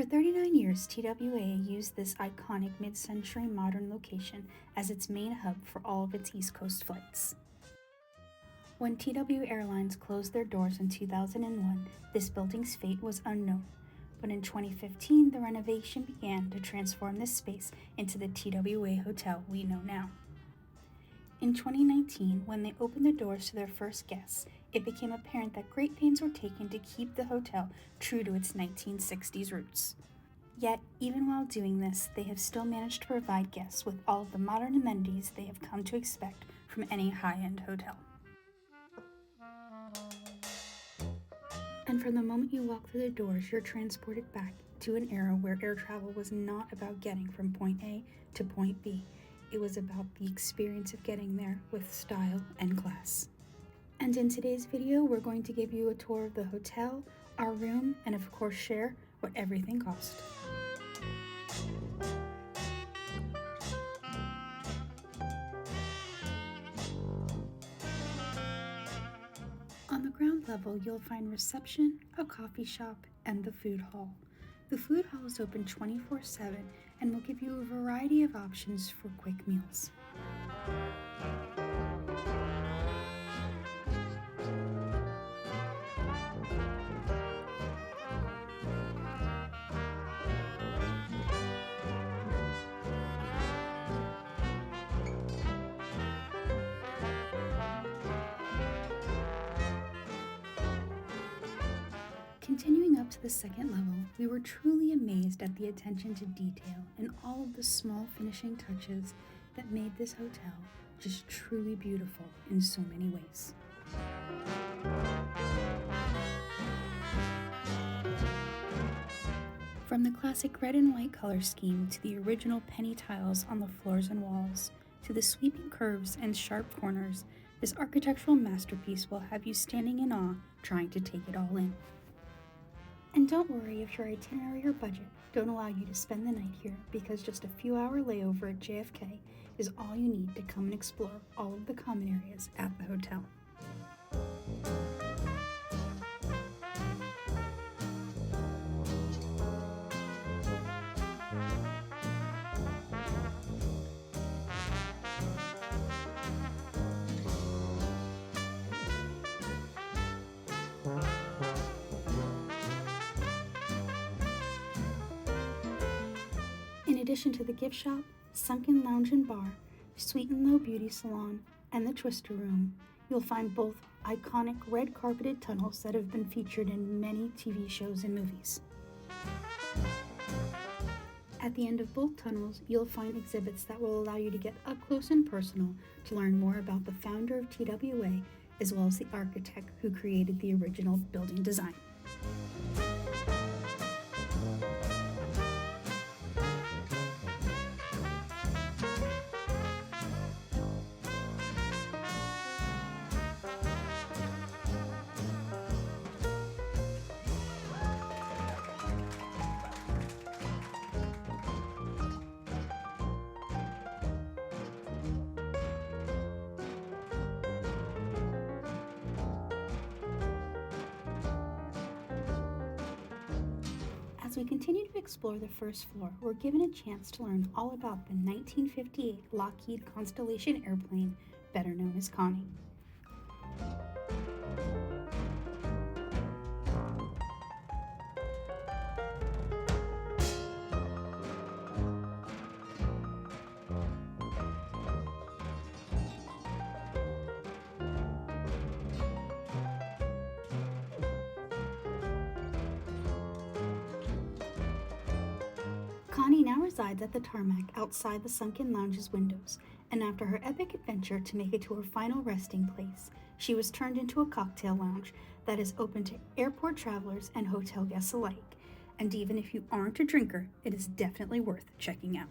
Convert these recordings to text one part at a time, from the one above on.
For 39 years, TWA used this iconic mid-century modern location as its main hub for all of its East Coast flights. When TWA Airlines closed their doors in 2001, this building's fate was unknown, but in 2015, the renovation began to transform this space into the TWA Hotel we know now. In 2019, when they opened the doors to their first guests, it became apparent that great pains were taken to keep the hotel true to its 1960s roots. Yet, even while doing this, they have still managed to provide guests with all of the modern amenities they have come to expect from any high-end hotel. And from the moment you walk through the doors, you're transported back to an era where air travel was not about getting from point A to point B. It was about the experience of getting there with style and class. And in today's video, we're going to give you a tour of the hotel, our room, and of course share what everything cost. On the ground level, you'll find reception, a coffee shop, and the food hall. The food hall is open 24/7 and will give you a variety of options for quick meals. Continuing up to the second level, we were truly amazed at the attention to detail and all of the small finishing touches that made this hotel just truly beautiful in so many ways. From the classic red and white color scheme to the original penny tiles on the floors and walls, to the sweeping curves and sharp corners, this architectural masterpiece will have you standing in awe trying to take it all in. And don't worry if your itinerary or budget don't allow you to spend the night here, because just a few hour layover at JFK is all you need to come and explore all of the common areas at the hotel. In addition to the gift shop, sunken lounge and bar, Sweet and Low beauty salon, and the Twister room, you'll find both iconic red carpeted tunnels that have been featured in many TV shows and movies. At the end of both tunnels, you'll find exhibits that will allow you to get up close and personal to learn more about the founder of TWA, as well as the architect who created the original building design. As we continue to explore the first floor, we're given a chance to learn all about the 1958 Lockheed Constellation airplane, better known as Connie. Connie now resides at the tarmac outside the sunken lounge's windows, and after her epic adventure to make it to her final resting place, she was turned into a cocktail lounge that is open to airport travelers and hotel guests alike. And even if you aren't a drinker, it is definitely worth checking out.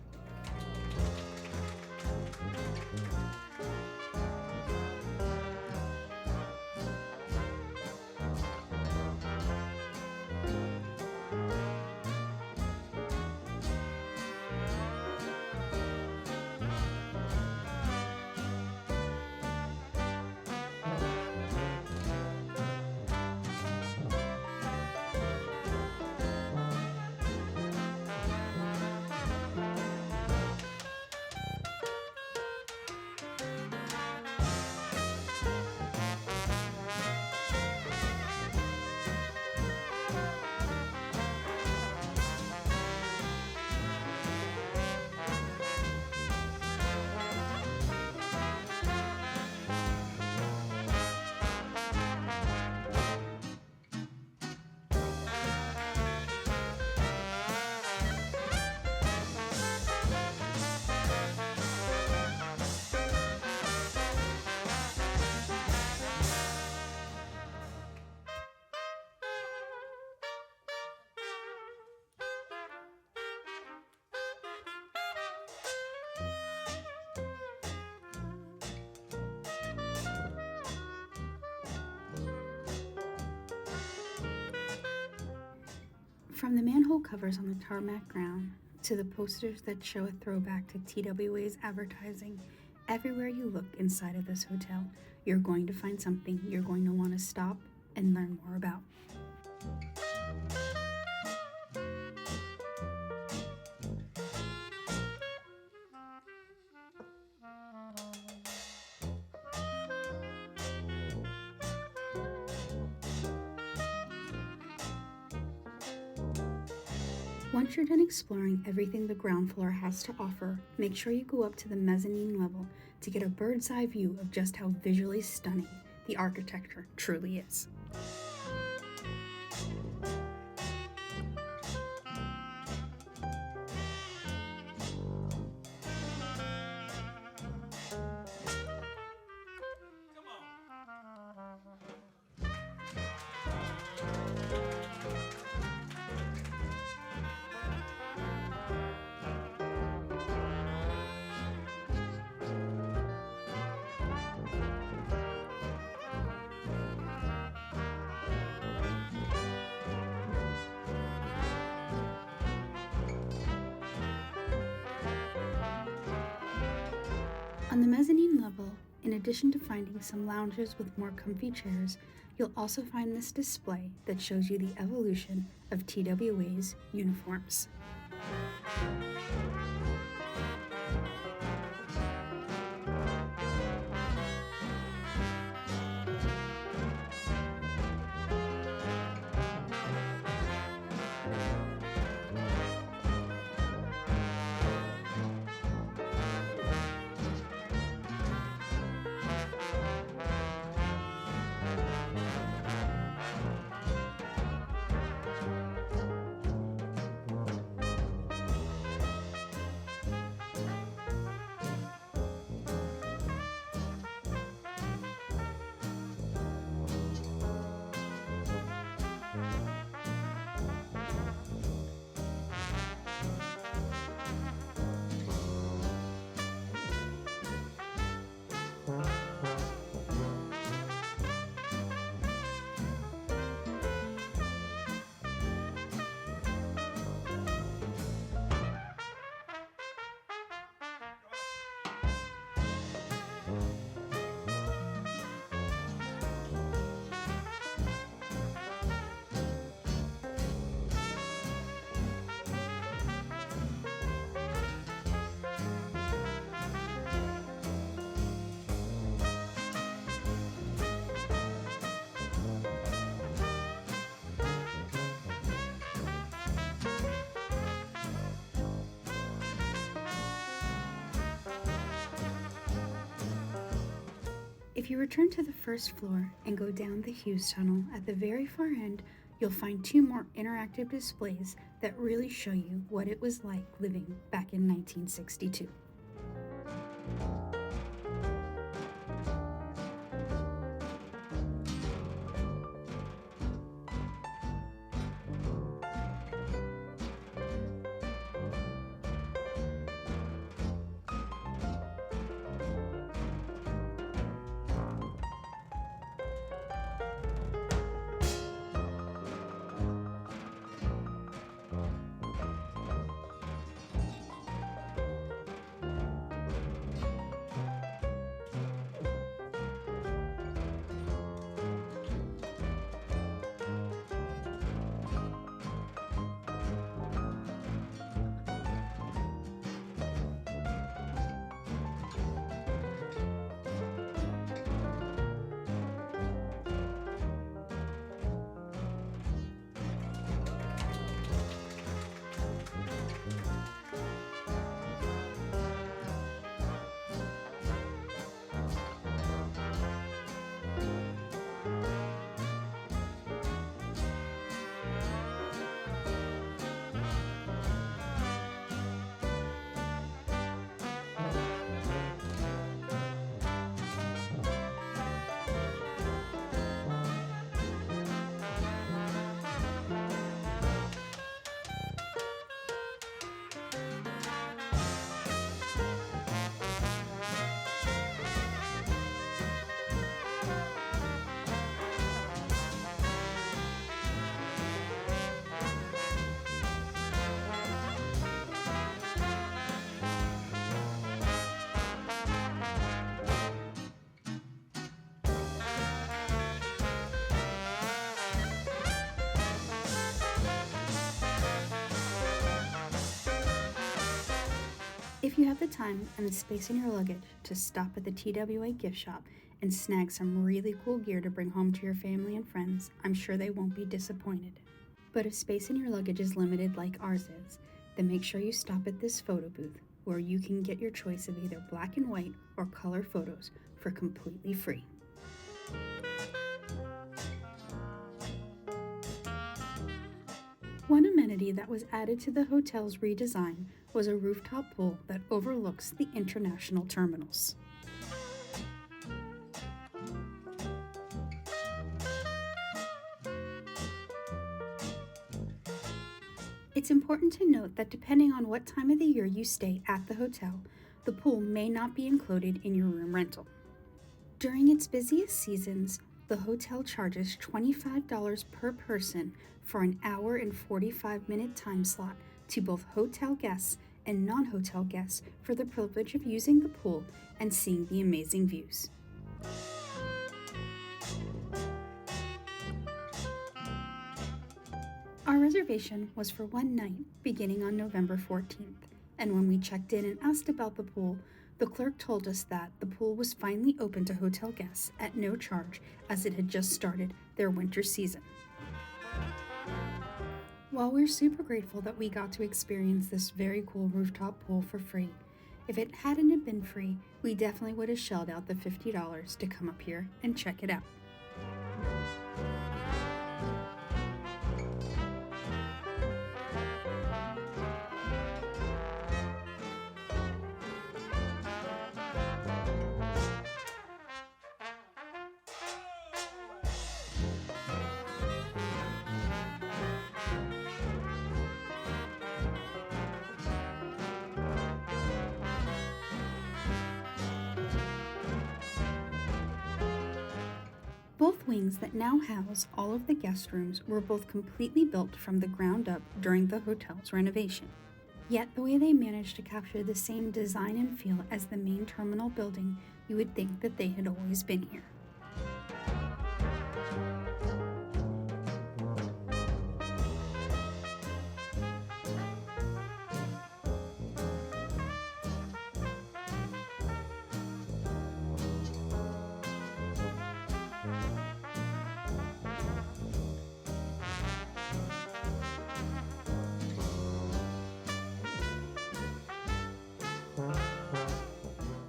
From the manhole covers on the tarmac ground to the posters that show a throwback to TWA's advertising, everywhere you look inside of this hotel, you're going to find something you're going to want to stop and learn more about. Once you're done exploring everything the ground floor has to offer, make sure you go up to the mezzanine level to get a bird's eye view of just how visually stunning the architecture truly is. On the mezzanine level, in addition to finding some lounges with more comfy chairs, you'll also find this display that shows you the evolution of TWA's uniforms. If you return to the first floor and go down the Hughes Tunnel, at the very far end, you'll find two more interactive displays that really show you what it was like living back in 1962. If you have the time and the space in your luggage to stop at the TWA gift shop and snag some really cool gear to bring home to your family and friends, I'm sure they won't be disappointed. But if space in your luggage is limited like ours is, then make sure you stop at this photo booth where you can get your choice of either black and white or color photos for completely free. One amenity that was added to the hotel's redesign was a rooftop pool that overlooks the international terminals. It's important to note that depending on what time of the year you stay at the hotel, the pool may not be included in your room rental. During its busiest seasons, the hotel charges $25 per person for an hour and 45-minute time slot to both hotel guests and non-hotel guests for the privilege of using the pool and seeing the amazing views. Our reservation was for one night beginning on November 14th, and when we checked in and asked about the pool, the clerk told us that the pool was finally open to hotel guests at no charge as it had just started their winter season. While we're super grateful that we got to experience this very cool rooftop pool for free, if it hadn't have been free, we definitely would have shelled out the $50 to come up here and check it out. Both wings that now house all of the guest rooms were both completely built from the ground up during the hotel's renovation. Yet the way they managed to capture the same design and feel as the main terminal building, you would think that they had always been here.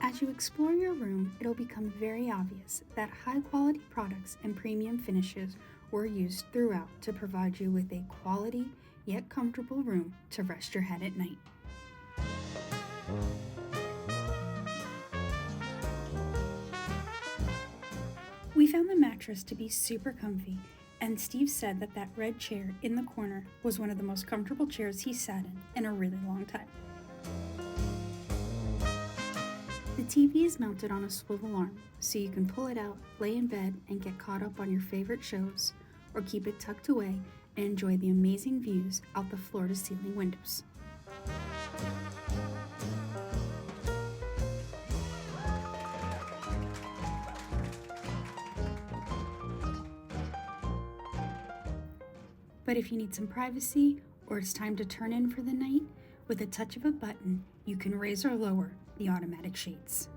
As you explore your room, it'll become very obvious that high-quality products and premium finishes were used throughout to provide you with a quality yet comfortable room to rest your head at night. We found the mattress to be super comfy, and Steve said that red chair in the corner was one of the most comfortable chairs he sat in a really long time. The TV is mounted on a swivel arm, so you can pull it out, lay in bed, and get caught up on your favorite shows, or keep it tucked away and enjoy the amazing views out the floor-to-ceiling windows. But if you need some privacy, or it's time to turn in for the night, with a touch of a button, you can raise or lower the automatic shades.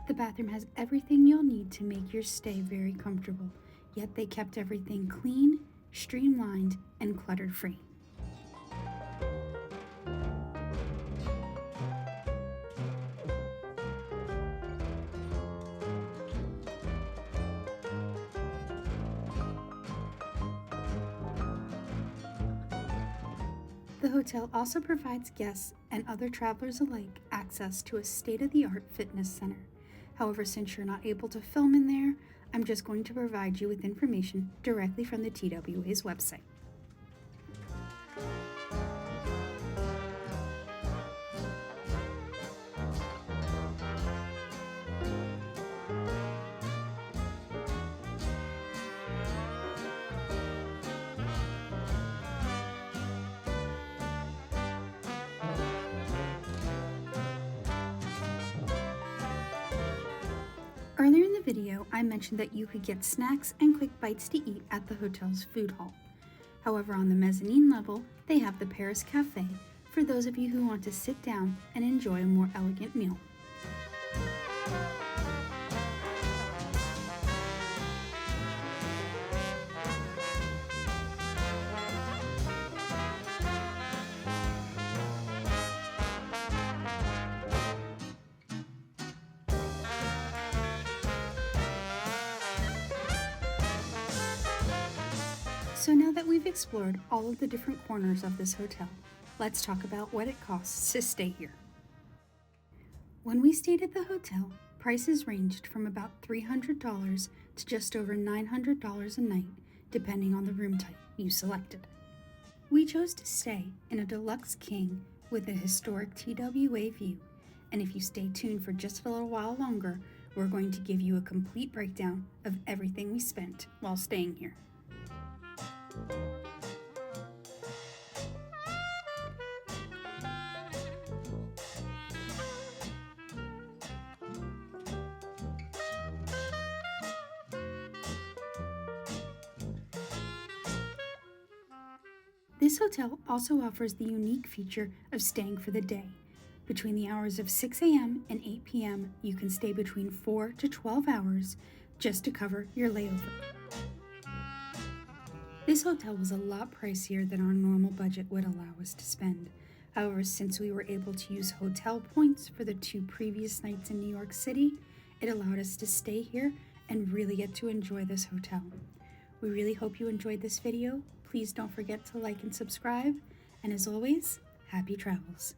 The bathroom has everything you'll need to make your stay very comfortable, yet they kept everything clean, streamlined, and clutter-free. The hotel also provides guests and other travelers alike access to a state-of-the-art fitness center. However, since you're not able to film in there, I'm just going to provide you with information directly from the TWA's website. video, I mentioned that you could get snacks and quick bites to eat at the hotel's food hall. However, on the mezzanine level, they have the Paris Cafe for those of you who want to sit down and enjoy a more elegant meal. So now that we've explored all of the different corners of this hotel, let's talk about what it costs to stay here. When we stayed at the hotel, prices ranged from about $300 to just over $900 a night, depending on the room type you selected. We chose to stay in a deluxe king with a historic TWA view, and if you stay tuned for just a little while longer, we're going to give you a complete breakdown of everything we spent while staying here. This hotel also offers the unique feature of staying for the day. Between the hours of 6 a.m. and 8 p.m., you can stay between 4 to 12 hours just to cover your layover. This hotel was a lot pricier than our normal budget would allow us to spend. However, since we were able to use hotel points for the 2 previous nights in New York City, it allowed us to stay here and really get to enjoy this hotel. We really hope you enjoyed this video. Please don't forget to like and subscribe. And as always, happy travels.